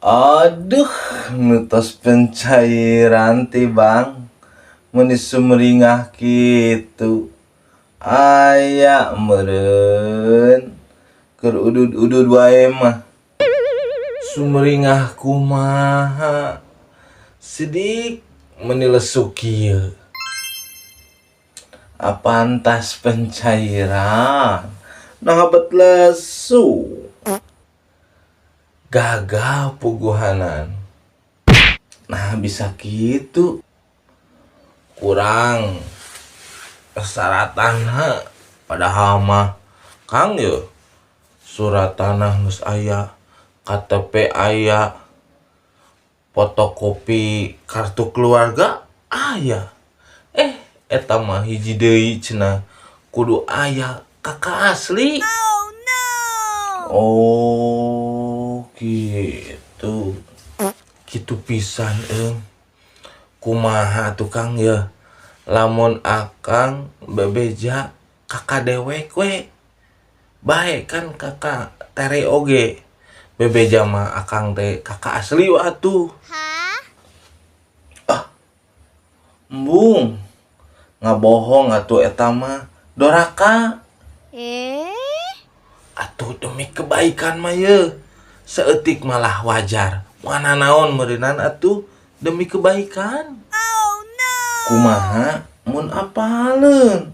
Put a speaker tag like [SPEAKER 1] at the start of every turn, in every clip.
[SPEAKER 1] Aduh, nutos pencairan ti bang, meni sumringah kitu. Aya meureun keur udud-udud wae mah. Sumringah kumaha? Sidik meni lesu kieu. Apantas pencairan nahabet lesu. Gagal puguhanan. Nah bisa gitu. Kurang persyaratanna padahal mah Kang ye surat tanah geus aya, KTP aya, fotokopi kartu keluarga aya. Eta mah hiji deui cenah kudu aya kakak asli. Oh gitu. Kitu pisan kumaha tukang ya lamun akang bebeja kakak dewek we bae kan kakak tere oge bebeja mah akang teh kakak asli atuh. Embung ngabohong atuh eta mah doraka. Atuh demi kebaikan mah ye seeutik malah wajar. Mana naon meureunan atuh demi kebaikan. Kumaha mun apaleun?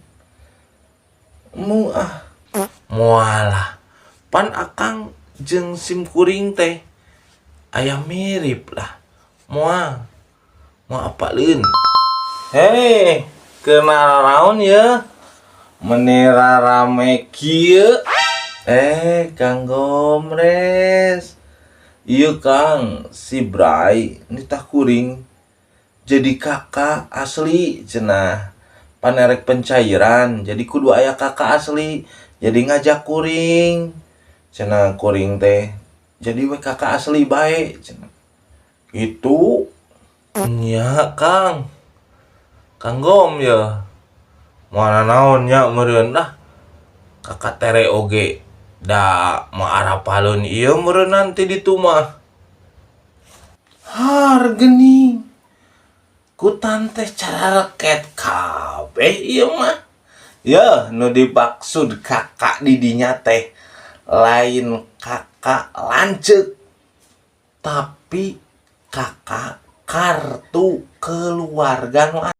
[SPEAKER 1] Moalah pan akang jeung sim kuring teh aya mirip lah. Moal apaleun? Hei, kenal naon ye? Meni rarame kieu. Kang Gomres. Ieu Kang, si Bray nitah kuring jadi kakak asli cenah. Panerek pencairan jadi kudu aya kakak asli. Jadi ngajak kuring. Cenah kuring teh jadi we kakak asli bae cenah. Gitu. Nya Kang. Kang Gom ya. Moal naon nya meureun lah. Kakak tere oge. Da maarapaleun ieu meureun ti ditu mah. Hargeuning. Ku tanteh cara reket kabeh ieu mah. Ya, nu dimaksud kakak di dinya teh lain kakak lanceuk, tapi kakak kartu keluarga nu